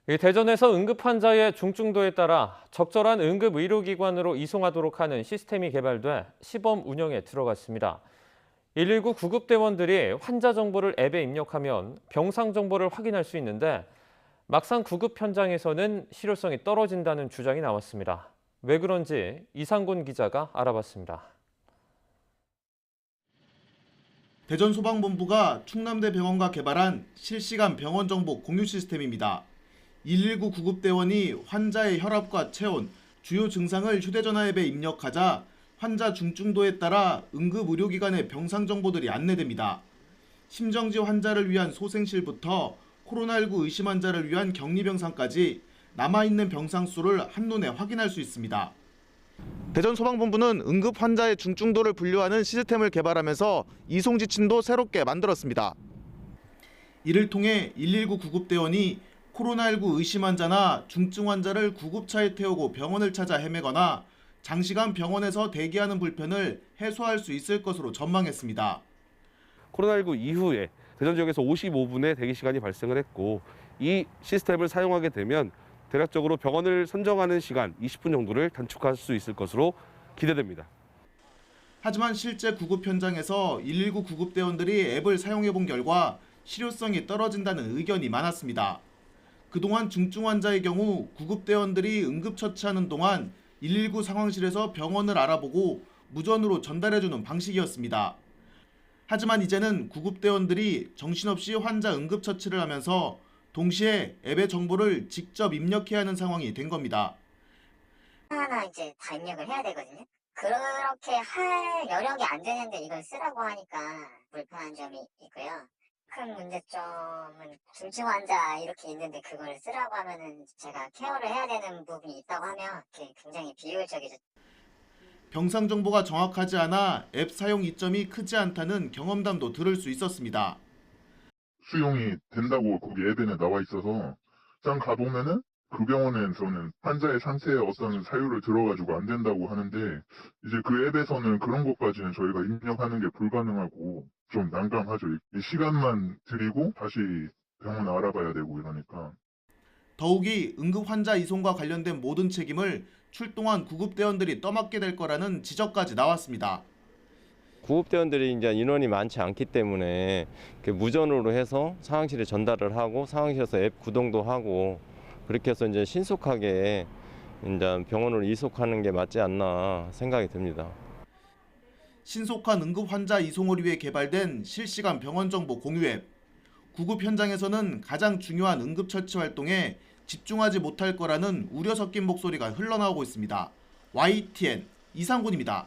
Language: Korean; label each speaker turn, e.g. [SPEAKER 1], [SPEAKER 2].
[SPEAKER 1] 이 대전에서 응급 환자의 중증도에 따라 적절한 응급 의료기관으로 이송하도록 하는 시스템이 개발돼 시범 운영에 들어갔습니다. 119 구급대원들이 환자 정보를 앱에 입력하면 병상 정보를 확인할 수 있는데 막상 구급 현장에서는 실효성이 떨어진다는 주장이 나왔습니다. 왜 그런지 이상곤 기자가 알아봤습니다.
[SPEAKER 2] 대전소방본부가 충남대병원과 개발한 실시간 병원 정보 공유 시스템입니다. 119 구급대원이 환자의 혈압과 체온, 주요 증상을 휴대전화 앱에 입력하자 환자 중증도에 따라 응급의료기관의 병상 정보들이 안내됩니다. 심정지 환자를 위한 소생실부터 코로나19 의심 환자를 위한 격리병상까지 남아있는 병상 수를 한눈에 확인할 수 있습니다. 대전소방본부는 응급 환자의 중증도를 분류하는 시스템을 개발하면서 이송 지침도 새롭게 만들었습니다. 이를 통해 119 구급대원이 코로나19 의심 환자나 중증 환자를 구급차에 태우고 병원을 찾아 헤매거나 장시간 병원에서 대기하는 불편을 해소할 수 있을 것으로 전망했습니다.
[SPEAKER 3] 코로나19 이후에 대전 지역에서 55분의 대기 시간이 발생을 했고, 이 시스템을 사용하게 되면 대략적으로 병원을 선정하는 시간 20분 정도를 단축할 수 있을 것으로 기대됩니다.
[SPEAKER 2] 하지만 실제 구급 현장에서 119 구급대원들이 앱을 사용해 본 결과 실효성이 떨어진다는 의견이 많았습니다. 그동안 중증 환자의 경우 구급대원들이 응급처치하는 동안 119 상황실에서 병원을 알아보고 무전으로 전달해주는 방식이었습니다. 하지만 이제는 구급대원들이 정신없이 환자 응급처치를 하면서 동시에 앱의 정보를 직접 입력해야 하는 상황이 된 겁니다.
[SPEAKER 4] 하나 이제 다 입력을 해야 되거든요. 그렇게 할 여력이 안 되는데 이걸 쓰라고 하니까 불편한 점이 있고요. 큰 문제점은 중증 환자 이렇게 있는데 그걸 쓰라고 하면은 제가 케어를 해야 되는 부분이 있다고 하면 그게 굉장히 비효율적이죠.
[SPEAKER 2] 병상 정보가 정확하지 않아 앱 사용 이점이 크지 않다는 경험담도 들을 수 있었습니다.
[SPEAKER 5] 수용이 된다고 거기 앱에는 나와 있어서 짠 가보면은 그 병원에서는 환자의 상태에 어떤 사유를 들어가지고 안 된다고 하는데, 이제 그 앱에서는 그런 것까지는 저희가 입력하는 게 불가능하고 좀 난감하죠. 이 시간만 들이고 다시 병원 알아봐야 되고 이러니까.
[SPEAKER 2] 더욱이 응급 환자 이송과 관련된 모든 책임을 출동한 구급대원들이 떠맡게 될 거라는 지적까지 나왔습니다.
[SPEAKER 6] 구급대원들이 이제 인원이 많지 않기 때문에 무전으로 해서 상황실에 전달을 하고 상황실에서 앱 구동도 하고 그렇게 해서 이제 신속하게 이제 병원으로 이송하는 게 맞지 않나 생각이 듭니다.
[SPEAKER 2] 신속한 응급 환자 이송을 위해 개발된 실시간 병원 정보 공유 앱. 구급 현장에서는 가장 중요한 응급처치 활동에 집중하지 못할 거라는 우려 섞인 목소리가 흘러나오고 있습니다. YTN 이상곤입니다.